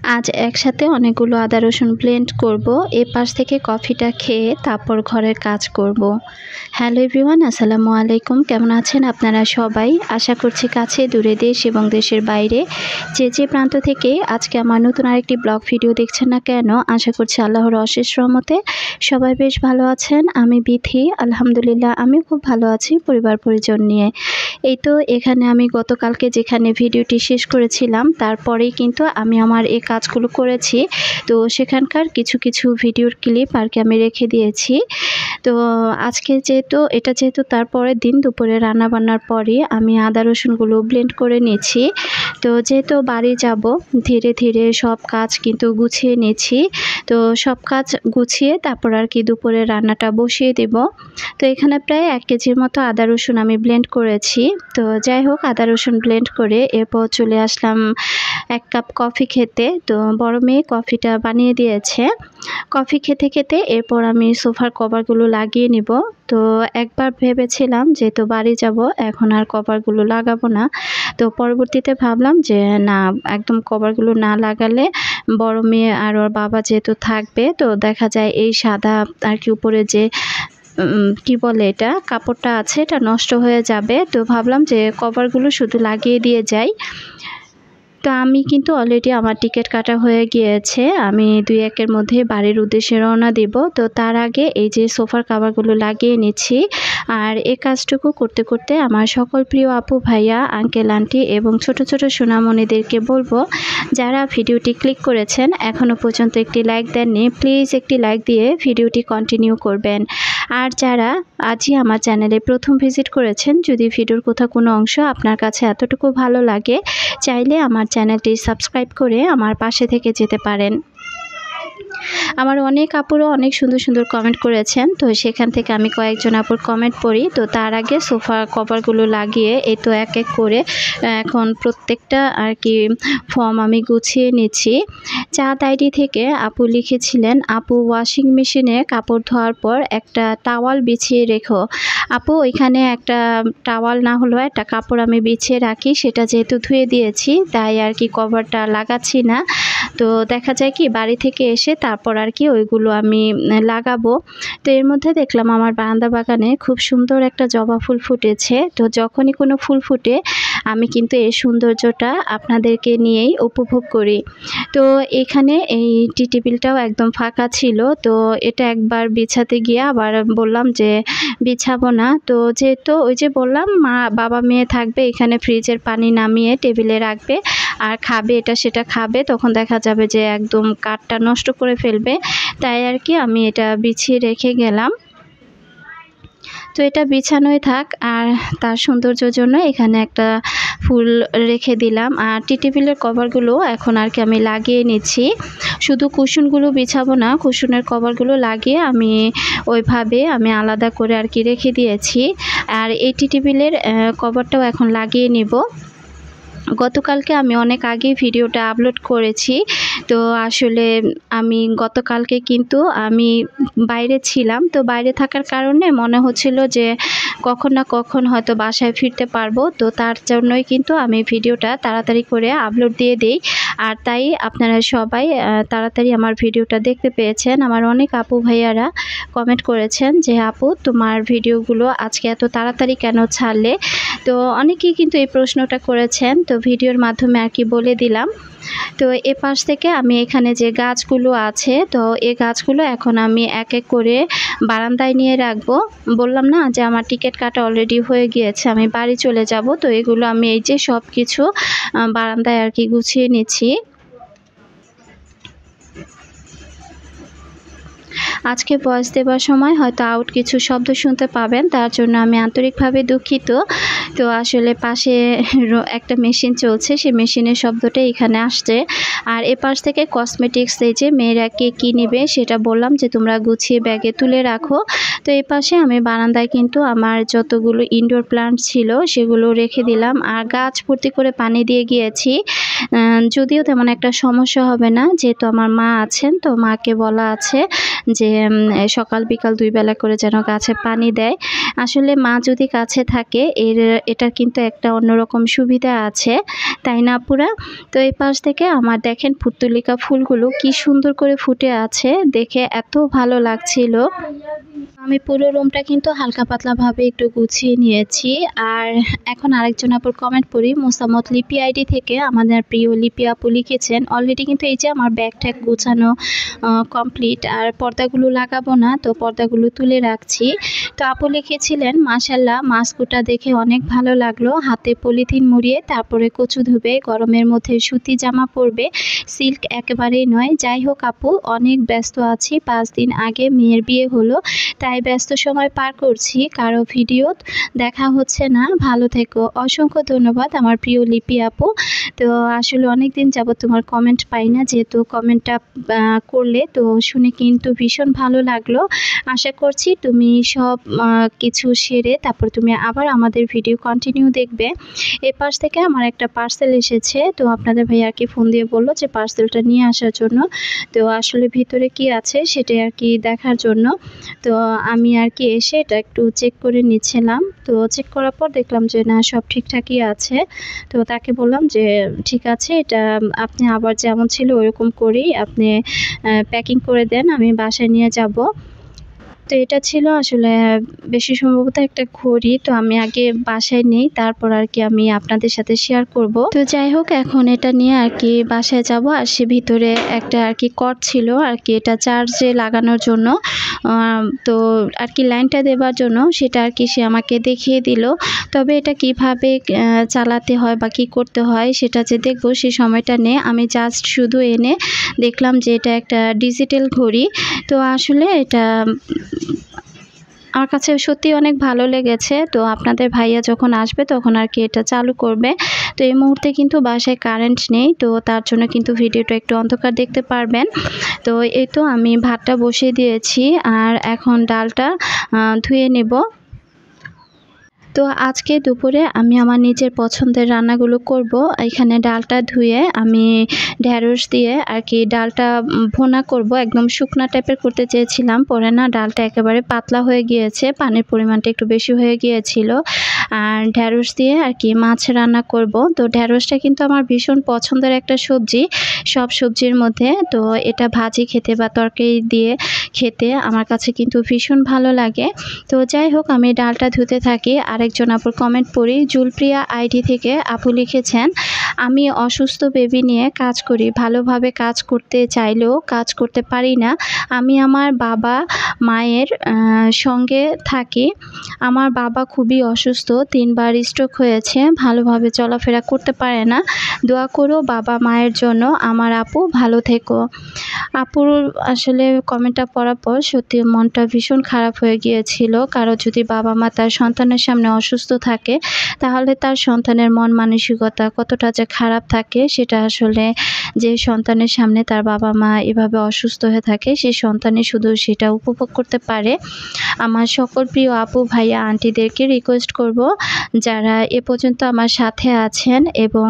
আজ একসাথে অনেকগুলো আদা রসুন ব্লেন্ড করব। এ পাশ থেকে কফিটা খেয়ে তারপর ঘরের কাজ করব। হ্যালো এভরিওয়ান, আসসালামু আলাইকুম। কেমন আছেন আপনারা সবাই? আশা করছি কাছে দূরে, দেশ এবং দেশের বাইরে যে প্রান্ত থেকে আজকে আমার নতুন আরেকটি ব্লগ ভিডিও দেখছেন না কেন, আশা করছি আল্লাহর অশেষ রহমতে সবাই বেশ ভালো আছেন। আমি বিথি, আলহামদুলিল্লাহ আমি খুব ভালো আছি পরিবার পরিজন নিয়ে। এই তো এখানে আমি গতকালকে যেখানে ভিডিওটি শেষ করেছিলাম তারপরেই কিন্তু আমি আমার এই কাজগুলো করেছি। তো সেখানকার কিছু কিছু ভিডিওর ক্লিপ আর কি আমি রেখে দিয়েছি। তো আজকে যেহেতু তারপরের দিন দুপুরে রান্না বান্নার পরে আমি আদা রসুনগুলো ব্লেন্ড করে নিয়েছি। তো যেহেতু বাড়ি যাব ধীরে ধীরে সব কাজ কিন্তু গুছিয়ে নিয়েছি। তো সব কাজ গুছিয়ে তারপর আর কি দুপুরে রান্নাটা বসিয়ে দেব। তো এখানে প্রায় 1 কেজির মতো আদা রসুন আমি ব্লেন্ড করেছি। তো যাই হোক, আদা রসুন ব্লেন্ড করে এরপর চলে আসলাম 1 কাপ কফি খেতে। তো বড় মেয়ে কফিটা বানিয়ে দিয়েছে। কফি খেতে খেতে এরপর আমি সোফার কভারগুলো লাগিয়ে নিব। তো একবার ভেবেছিলাম যেহেতু বাড়ি যাব এখন আর কভারগুলো লাগাবো না। তো পরবর্তীতে ভাবলাম যে না, একদম কভারগুলো না লাগালে বড় মেয়ে আর ওর বাবা যেহেতু থাকবে, তো দেখা যায় এই সাদা আর কি উপরে যে কি বলে এটা কাপড়টা আছে এটা নষ্ট হয়ে যাবে। তো ভাবলাম যে কভারগুলো শুধু লাগিয়ে দিয়ে যাই। তো আমি কিন্তু অলরেডি আমার টিকিট কাটা হয়ে গিয়েছে। আমি 2-1 মধ্যে বাড়ির উদ্দেশ্যে রওনা দিব। তো তার আগে এই যে সোফার কভারগুলো লাগিয়ে নিচ্ছি। আর এই কাজটুকু করতে করতে আমার সকল প্রিয় আপু ভাইয়া, আঙ্কেল আন্টি এবং ছোট ছোট সোনামণিদেরকে বলবো, যারা ভিডিওটি ক্লিক করেছেন এখনও পর্যন্ত একটি লাইক দেননি, প্লিজ একটি লাইক দিয়ে ভিডিওটি কন্টিনিউ করবেন। আর যারা আজই আমার চ্যানেলে প্রথম ভিজিট করেছেন, যদি ভিডিওর কোথাও কোনো অংশ আপনার কাছে এতটুকু ভালো লাগে, চাইলে আমার চ্যানেলটি সাবস্ক্রাইব করে আমার পাশে থেকে যেতে পারেন। আমার অনেক আপুরও অনেক সুন্দর সুন্দর কমেন্ট করেছেন। তো সেখান থেকে আমি কয়েকজন আপুর কমেন্ট পড়ি। তো তার আগে সোফা কভারগুলো লাগিয়ে এই তো এক এক করে এখন প্রত্যেকটা আর কি ফর্ম আমি গুছিয়ে নিচ্ছি। চাঁদ আইডি থেকে আপু লিখেছিলেন, আপু ওয়াশিং মেশিনে কাপড় ধোয়ার পর একটা টাওয়াল বিছিয়ে রেখো। আপু ওইখানে একটা টাওয়াল না হলেও একটা কাপড় আমি বিছিয়ে রাখি, সেটা যেহেতু ধুয়ে দিয়েছি তাই আর কি কভারটা লাগাচ্ছি না। তো দেখা যায় কি বাড়ি থেকে এসে তারপর আর কি ওইগুলো আমি লাগাবো। তো এর মধ্যে দেখলাম আমার বারান্দা বাগানে খুব সুন্দর একটা জবা ফুল ফুটেছে। তো যখনই কোনো ফুল ফুটে আমি কিন্তু এই সৌন্দর্যটা আপনাদেরকে নিয়েই উপভোগ করি। তো এখানে এই টি টেবিলটাও একদম ফাঁকা ছিল। তো এটা একবার বিছাতে গিয়ে আবার বললাম যে বিছাবো না। তো যেহেতু ওই যে বললাম মা বাবা মেয়ে থাকবে, এখানে ফ্রিজের পানি নামিয়ে টেবিলে রাখবে আর খাবে, এটা সেটা খাবে, তখন দেখা যাবে যে একদম কাঠটা নষ্ট করে ফেলবে। তাই আর কি আমি এটা বিছিয়ে রেখে গেলাম। তো এটা বিছানোই থাক, আর তার সৌন্দর্যের জন্য এখানে একটা ফুল রেখে দিলাম। আর টি টেবিলের কভারগুলো এখন আর কি আমি লাগিয়ে নিচ্ছি। শুধু কুশনগুলো বিছাবো না, কুশনের কভারগুলো লাগিয়ে আমি ওইভাবে আমি আলাদা করে আর কি রেখে দিয়েছি। আর এই টি টেবিলের কভারটাও এখন লাগিয়ে নিব। গতকালকে আমি অনেক আগে ভিডিওটা আপলোড করেছি। তো আসলে আমি গতকালকে কিন্তু আমি বাইরে ছিলাম। তো বাইরে থাকার কারণে মনে হচ্ছিল যে কখন না কখন হয়তো বাসায় ফিরতে পারবো। তো তার জন্যই কিন্তু আমি ভিডিওটা তাড়াতাড়ি করে আপলোড দিয়ে দিই। আর তাই আপনারা সবাই তাড়াতাড়ি আমার ভিডিওটা দেখতে পেয়েছেন। আমার অনেক আপু ভাইয়ারা কমেন্ট করেছেন যে আপু তোমার ভিডিওগুলো আজকে এত তাড়াতাড়ি কেন ছাড়লে। তো অনেকেই কিন্তু এই প্রশ্নটা করেছেন। তো ভিডিওর মাধ্যমে আর কি বলে দিলাম। তো এ পাশ থেকে আমি এখানে যে গাছগুলো আছে, তো এই গাছগুলো এখন আমি এক এক করে বারান্দায় নিয়ে রাখবো। বললাম না যে আমার টিকিট কাটা অলরেডি হয়ে গিয়েছে, আমি বাড়ি চলে যাব। তো এগুলো আমি এই যে সব কিছু বারান্দায় আর কি গুছিয়ে নিচ্ছি। আজকে ভয়েস দেওয়ার সময় হয়তো আউট কিছু শব্দ শুনতে পাবেন, তার জন্য আমি আন্তরিকভাবে দুঃখিত। তো আসলে পাশে একটা মেশিন চলছে, সেই মেশিনের শব্দটা এখানে আসছে। আর এপাশ থেকে কসমেটিক্স এই যে মেয়েরা কি নেবে সেটা বললাম যে তোমরা গুছিয়ে ব্যাগে তুলে রাখো। তো এই পাশে আমি বারান্দায় কিন্তু আমার যতগুলো ইনডোর প্লান্ট ছিল সেগুলো রেখে দিলাম। আর গাছ ভর্তি করে পানি দিয়ে গিয়েছি। যদিও তেমন একটা সমস্যা হবে না, যেহেতু আমার মা আছেন। তো মাকে বলা আছে যে সকাল বিকাল 2 বেলা করে যেন গাছে পানি দেয়। আসলে মা যদি কাছে থাকে এটার কিন্তু একটা অন্যরকম সুবিধা আছে, তাই না আপুরা? তো এই পাশ থেকে আমার দেখেন পুত্তলিকা ফুলগুলো কি সুন্দর করে ফুটে আছে, দেখে এত ভালো লাগছিল। আমি পুরো রুমটা কিন্তু হালকা পাতলা ভাবে একটু গুছিয়ে নিয়েছি। আর এখন আরেকজন আপুর কমেন্ট পড়ি, মোসাম্মত লিপি আইডি থেকে আমাদের প্রিয় লিপি আপু লিখেছেন, অলরেডি কিন্তু এই যে আমার ব্যাগ ট্যাগ গুছানো কমপ্লিট, আর পর্দাগুলো লাগাবো না, তো পর্দাগুলো তুলে রাখছি। তো আপু লিখেছিলেন, মাশাল্লাহ মাস্কুটা দেখে অনেক ভালো লাগলো, হাতে পলিথিন মুড়িয়ে তারপরে কচু ধুবে, গরমের মধ্যে সুতি জামা পরবে, সিল্ক একেবারেই নয়। যাই হোক আপু, অনেক ব্যস্ত আছি, 5 দিন আগে মেয়ের বিয়ে হলো, তাই ব্যস্ত সময় পার করছি, কারো ভিডিও দেখা হচ্ছে না। ভালো থেকো। অসংখ্য ধন্যবাদ আমার প্রিয় লিপি আপু। তো আসলে অনেক দিন যাবত তোমার কমেন্ট পাই না, যেহেতু কমেন্টটা করলে তো শুনে কিন্তু ভীষণ ভালো লাগলো। আশা করছি তুমি সব কিছু সেরে তারপর তুমি আবার আমাদের ভিডিও কন্টিনিউ দেখবে। এই পাশ থেকে আমার একটা পার্সেল এসেছে, তো আপনাদের ভাই আর কি ফোন দিয়ে বললো যে পার্সেলটা নিয়ে আসার জন্য। তো আসলে ভিতরে কি আছে সেটাই আর কি দেখার জন্য। তো আমি আর কি এসে এটা একটু চেক করে নিচ্ছিলাম। তো চেক করার পর দেখলাম যে না, সব ঠিকঠাকই আছে। তো তাকে বললাম যে ঠিক আছে, এটা আপনি আবার যেমন ছিল ওরকম করেই আপনি প্যাকিং করে দেন, আমি বাসায় নিয়ে যাব। তো এটা ছিল আসলে বেশি সম্ভবত একটা ঘড়ি, তো আমি আগে বাসায় নেই, তারপর আর কি আমি আপনাদের সাথে শেয়ার করব। তো যাই হোক, এখন এটা নিয়ে আর কি বাসায় যাব। আর সে ভিতরে একটা আর কি কর্ড ছিল আর কি, এটা চার্জে লাগানোর জন্য, তো আর কি লাইনটা দেবার জন্য, সেটা আর কি সে আমাকে দেখিয়ে দিল। তবে এটা কিভাবে চালাতে হয় বা কি করতে হয় সেটা যে দেখবো সে সময়টা নেই, আমি জাস্ট শুধু এনে দেখলাম যে এটা একটা ডিজিটাল ঘড়ি। তো আসলে এটা আমার কাছে সত্যি অনেক ভালো লেগেছে। তো আপনাদের ভাইয়া যখন আসবে তখন আর কি এটা চালু করবে। তো এই মুহূর্তে কিন্তু বাসায় কারেন্ট নেই, তো তার জন্য কিন্তু ভিডিওটা একটু অন্ধকার দেখতে পারবেন। তো এই তো আমি ভাতটা বসিয়ে দিয়েছি, আর এখন ডালটা ধুয়ে নেব। তো আজকে দুপুরে আমি আমার নিজের পছন্দের রান্নাগুলো করব। এখানে ডালটা ধুয়ে আমি ঢেঁড়স দিয়ে আর কি ডালটা ভুনা করব, একদম শুকনা টাইপের করতে চেয়েছিলাম, পরে না ডালটা একেবারে পাতলা হয়ে গিয়েছে, পানির পরিমাণটা একটু বেশি হয়ে গিয়েছিল। আর ঢেঁড়স দিয়ে আর কি মাছ রান্না করব। তো ঢেঁড়সটা কিন্তু আমার ভীষণ পছন্দের একটা সবজি সব সবজির মধ্যে। তো এটা ভাজি খেতে বা তরকারি দিয়ে খেতে আমার কাছে কিন্তু ভীষণ ভালো লাগে। তো যাই হোক, আমি ডালটা ধুতে থাকি। আরেকজন আপুর কমেন্ট পড়ি, জুলপ্রিয়া আইডি থেকে আপু লিখেছেন, আমি অসুস্থ বেবি নিয়ে কাজ করি, ভালোভাবে কাজ করতে চাইলেও কাজ করতে পারি না। আমি আমার বাবা মায়ের সঙ্গে থাকি। আমার বাবা খুবই অসুস্থ, 3 বার স্ট্রোক হয়েছে, ভালোভাবে চলাফেরা করতে পারে না। দোয়া করো বাবা মায়ের জন্য। আমার আপু ভালো থেকো। আপুর আসলে কমেন্টটা পড়ার পর সত্যি মনটা ভীষণ খারাপ হয়ে গিয়েছিল। কারো যদি বাবা মা তার সন্তানের সামনে অসুস্থ থাকে, তাহলে তার সন্তানের মন মানসিকতা কতটা যে খারাপ থাকে, সেটা আসলে যে সন্তানের সামনে তার বাবা মা এভাবে অসুস্থ হয়ে থাকে, সেই সন্তানই শুধু সেটা উপভোগ করতে পারে। আমার সকল প্রিয় আপু ভাইয়া আন্টিদেরকে রিকোয়েস্ট করব, যারা এ পর্যন্ত আমার সাথে আছেন এবং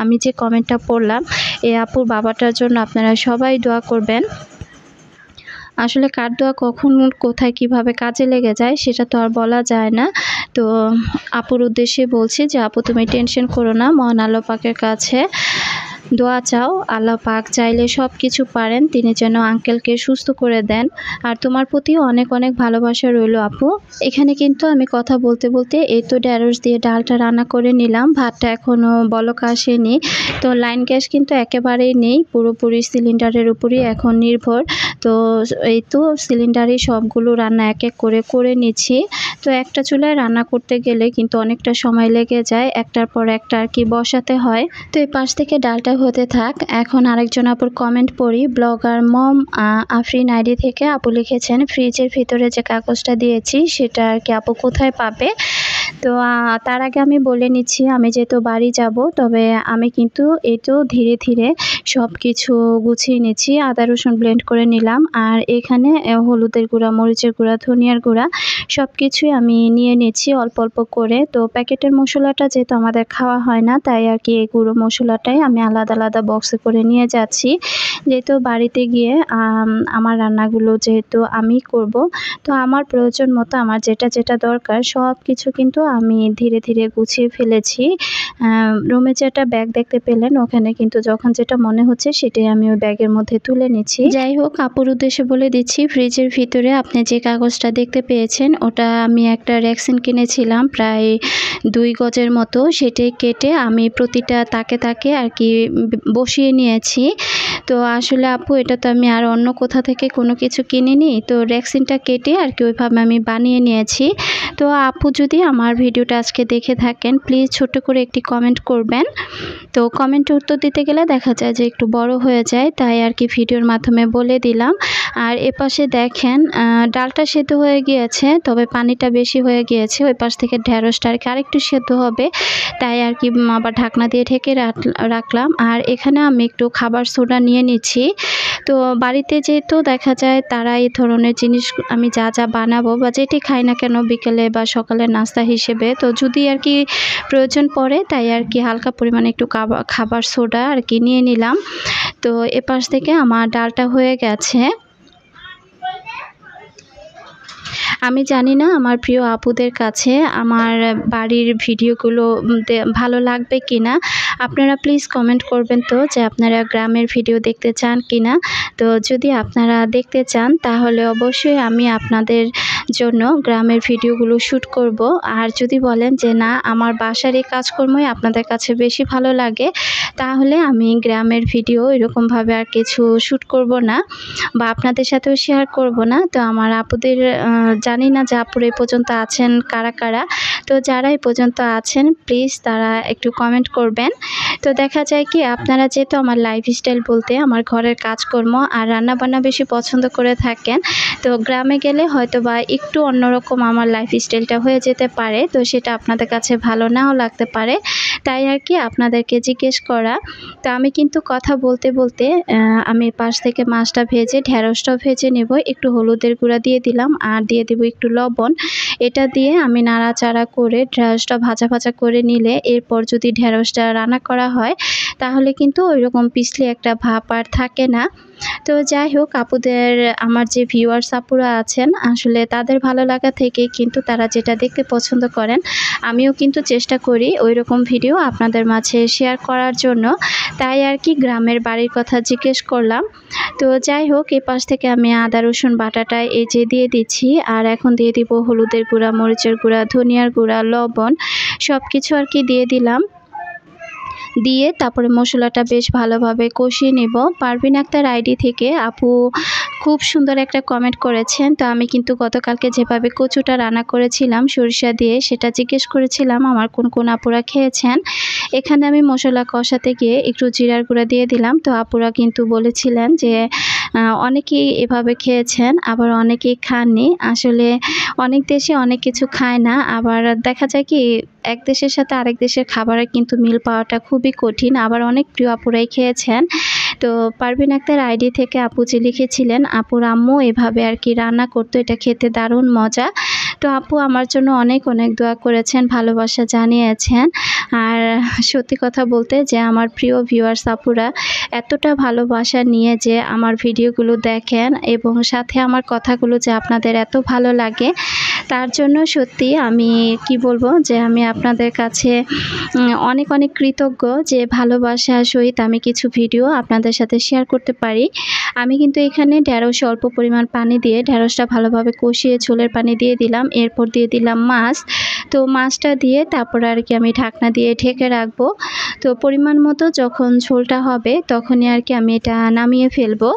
আমি যে কমেন্টটা পড়লাম, এই আপুর বাবাটার জন্য আপনারা সবাই দোয়া করবেন। আসলে কার দোয়া কখন কোথায় কিভাবে কাজে লেগে যায় সেটা তো আর বলা যায় না। তো আপুর উদ্দেশ্যে বলছি যে আপু, তুমি টেনশন করো না, মহান আল্লাহ পাকের কাছে দোয়া চাও। আল্লাহ পাক চাইলে সব কিছু পারেন, তিনি যেন আঙ্কেলকে সুস্থ করে দেন। আর তোমার প্রতিও অনেক অনেক ভালোবাসা রইল আপু। এখানে কিন্তু আমি কথা বলতে বলতে এই তো ঢেঁড়স দিয়ে ডালটা রান্না করে নিলাম। ভাতটা এখনও বলক আসেনি। তো লাইন গ্যাস কিন্তু একেবারেই নেই, পুরোপুরি সিলিন্ডারের উপরই এখন নির্ভর। তো এই তো সিলিন্ডারে সবগুলো রান্না এক এক করে করে নিচ্ছি। তো একটা চুলায় রান্না করতে গেলে কিন্তু অনেকটা সময় লেগে যায়, একটার পর একটা আর কি বসাতে হয়। তো এই পাশ থেকে ডালটা হতে থাক। এখন আরেকজন আপুর কমেন্ট পড়ি, ব্লগার মম আফরিন আইডি থেকে আপু লিখেছেন, ফ্রিজের ভিতরে যে কাগজটা দিয়েছি সেটা আর কি আপু কোথায় পাবে? তো তার আগে আমি বলে নিচ্ছি, আমি যেহেতু বাড়ি যাব, তবে আমি কিন্তু এই তো ধীরে ধীরে সব কিছু গুছিয়ে নিচ্ছি। আদা রসুন ব্লেন্ড করে নিলাম, আর এখানে হলুদের গুঁড়া, মরিচের গুঁড়া, ধনিয়ার গুঁড়া সব কিছুই আমি নিয়ে নিচ্ছি অল্প অল্প করে। তো প্যাকেটের মশলাটা যেহেতু আমাদের খাওয়া হয় না, তাই আর কি এই গুঁড়ো মশলাটাই আমি আলাদা আলাদা বক্সে করে নিয়ে যাচ্ছি। যেহেতু বাড়িতে গিয়ে আমার রান্নাগুলো যেহেতু আমি করব, তো আমার প্রয়োজন মতো আমার যেটা যেটা দরকার সব কিছু কিন্তু আমি ধীরে ধীরে গুছিয়ে ফেলেছি। রুমে যে একটা ব্যাগ দেখতে পেলেন, ওখানে কিন্তু যখন যেটা মনে হচ্ছে সেটাই আমি ওই ব্যাগের মধ্যে তুলে নিচ্ছি। যাই হোক, আপুর উদ্দেশ্যে বলে দিচ্ছি, ফ্রিজের ভিতরে আপনি যে কাগজটা দেখতে পেয়েছেন ওটা আমি একটা রেক্সিন কিনেছিলাম প্রায় 2 গজের মতো, সেটাই কেটে আমি প্রতিটা তাকে তাকে আর কি বসিয়ে নিয়েছি। তো আসলে আপু এটা তো আমি আর অন্য কোথা থেকে কোনো কিছু কিনিনি, তো রেক্সিনটা কেটে আর কি ওইভাবে আমি বানিয়ে নিয়েছি। তো আপু যদি আমার ভিডিওটা আজকে দেখে থাকেন, প্লিজ ছোট করে একটি কমেন্ট করবেন। তো কমেন্টে উত্তর দিতে গেলে দেখা যায় যে একটু বড় হয়ে যায়, তাই আর কি ভিডিওর মাধ্যমে বলে দিলাম। আর এপাশে দেখেন ডালটা সেদ্ধ হয়ে গিয়েছে, তবে পানিটা বেশি হয়ে গিয়েছে। ওই পাশ থেকে ঢেঁড়সটা আর কি আরেকটু সেদ্ধ হবে, তাই আর কি আবার ঢাকনা দিয়ে ঢেকে রাখলাম। আর এখানে আমি একটু খাবার সোডা নিয়ে নিচ্ছি। তো বাড়িতে যেহেতু দেখা যায় তারা এই ধরনের জিনিস আমি যা যা বানাবো বা যেটি খাই না কেন বিকেলে বা সকালে নাস্তা হিসেবে, তো যদি আর কি প্রয়োজন পড়ে তাই আর কি হালকা পরিমাণে একটু খাবার সোডা আর কি নিয়ে নিলাম। তো এপাশ থেকে আমার ডালটা হয়ে গেছে। আমি জানি না আমার প্রিয় আপুদের কাছে আমার বাড়ির ভিডিওগুলো ভালো লাগবে কিনা। আপনারা প্লিজ কমেন্ট করবেন তো যে আপনারা গ্রামের ভিডিও দেখতে চান কিনা। তো যদি আপনারা দেখতে চান তাহলে অবশ্যই আমি আপনাদের জন্য গ্রামের ভিডিওগুলো শ্যুট করব। আর যদি বলেন যে না, আমার বাসার এই কাজকর্মই আপনাদের কাছে বেশি ভালো লাগে, তাহলে আমি গ্রামের ভিডিও এরকমভাবে আর কিছু শ্যুট করব না বা আপনাদের সাথেও শেয়ার করব না। তো আমার আপুদের জানি না যে আপুরা এই পর্যন্ত আছেন কারা কারা, তো যারা এই পর্যন্ত আছেন প্লিজ তারা একটু কমেন্ট করবেন। তো দেখা যায় কি, আপনারা যেহেতু আমার লাইফস্টাইল বলতে আমার ঘরের কাজকর্ম আর রান্নাবান্না বেশি পছন্দ করে থাকেন, তো গ্রামে গেলে হয়তো বা একটু অন্যরকম আমার লাইফস্টাইলটা হয়ে যেতে পারে, তো সেটা আপনাদের কাছে ভালো নাও লাগতে পারে, তাই আর কি আপনাদেরকে জিজ্ঞেস করা। তো আমি কিন্তু কথা বলতে বলতে আমি পাশ থেকে মাছটা ভেজে ঢেঁড়সটাও ভেজে নেব। একটু হলুদের গুঁড়া দিয়ে দিলাম আর দিয়ে দেব একটু লবণ। এটা দিয়ে আমি নাড়াচাড়া করে ঢেঁড়সটা ভাজা ভাজা করে নিলে এরপর যদি ঢেঁড়সটা রান্না করা হয় তাহলে কিন্তু ওইরকম পিছলি একটা ভাব আর থাকে না। তো যাই হোক, আপুদের আমার যে ভিউয়ার্স আপুরা আছেন আসলে তাদের ভালো লাগা থেকে কিন্তু তারা যেটা দেখতে পছন্দ করেন, আমিও কিন্তু চেষ্টা করি ওই রকম ভিডিও আপনাদের মাঝে শেয়ার করার জন্য। তাই আর কি গ্রামের বাড়ির কথা জিজ্ঞেস করলাম। তো যাই হোক, এই পাশ থেকে আমি আদা রসুন বাটাটা এই যে দিয়ে দিচ্ছি। আর এখন দিয়ে দিব হলুদের গুঁড়া, মরিচের গুঁড়া, ধনিয়ার গুঁড়া, লবণ, সব কিছু আর কি দিয়ে দিলাম। দিয়ে তারপরে মশলাটা বেশ ভালোভাবে কষিয়ে নেব। পারভিন আক্তার আইডি থেকে আপু খুব সুন্দর একটা কমেন্ট করেছেন। তো আমি কিন্তু গতকালকে যেভাবে কচুটা রান্না করেছিলাম সরিষা দিয়ে, সেটা জিজ্ঞেস করেছিলাম আমার কোন কোন আপুরা খেয়েছেন। এখানে আমি মশলা কষাতে গিয়ে একটু জিরার গুঁড়া দিয়ে দিলাম। তো আপুরা কিন্তু বলেছিলেন যে অনেকেই এভাবে খেয়েছেন, আবার অনেকেই খাননি। আসলে অনেক দেশে অনেক কিছু খায় না, আবার দেখা যায় কি এক দেশের সাথে আরেক দেশের খাবারের কিন্তু মিল পাওয়াটা খুবই কঠিন। আবার অনেক প্রিয় আপুরাই খেয়েছেন। তো পারভিন আক্তার আইডি থেকে আপু যে লিখেছিলেন আপুর আম্মু এভাবে আর কি রান্না করতো, এটা খেতে দারুণ মজা। তো আপু আমার জন্য অনেক অনেক দোয়া করেছেন, ভালোবাসা জানিয়েছেন। আর সত্যি কথা বলতে যে আমার প্রিয় ভিউয়ার্স আপুরা এতটা ভালোবাসা নিয়ে যে আমার ভিডিওগুলো দেখেন এবং সাথে আমার কথাগুলো যে আপনাদের এত ভালো লাগে, তার জন্য সত্যি আমি কি বলবো যে আমি আপনাদের কাছে অনেক অনেক কৃতজ্ঞ যে ভালোবাসার সহিত আমি কিছু ভিডিও আপনাদের সাথে শেয়ার করতে পারি। আমি কিন্তু এখানে ঢেঁড়স অল্প পরিমাণ পানি দিয়ে ঢেঁড়সটা ভালোভাবে কষিয়ে ঝোলের পানি দিয়ে দিলাম, এরপর দিয়ে দিলাম মাছ। তো মাছটা দিয়ে তারপর আর কি আমি ঢাকনা দিয়ে ঢেকে রাখবো। তো পরিমাণ মতো যখন ঝোলটা হবে তখনই আর কি আমি এটা নামিয়ে ফেলবো।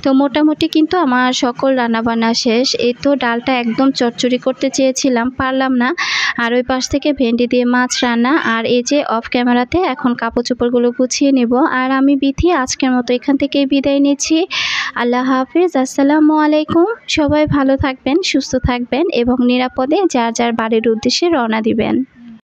তো মোটামুটি কিন্তু আমার সকল রান্নাবান্না শেষ। এই তো ডালটা একদম চচ্চড়ি করতে চেয়েছিলাম, পারলাম না। আর ওই পাশ থেকে ভেন্ডি দিয়ে মাছ রান্না। আর এই যে অফ ক্যামেরাতে এখন কাপড় চোপড়গুলো গুছিয়ে নেব। আর আমি বিথি আজকের মতো এখান থেকে বিদায় নিচ্ছি। আল্লাহ হাফিজ, আসসালামু আলাইকুম। সবাই ভালো থাকবেন, সুস্থ থাকবেন এবং নিরাপদে যার যার বাড়ির উদ্দেশ্যে রওনা দিবেন।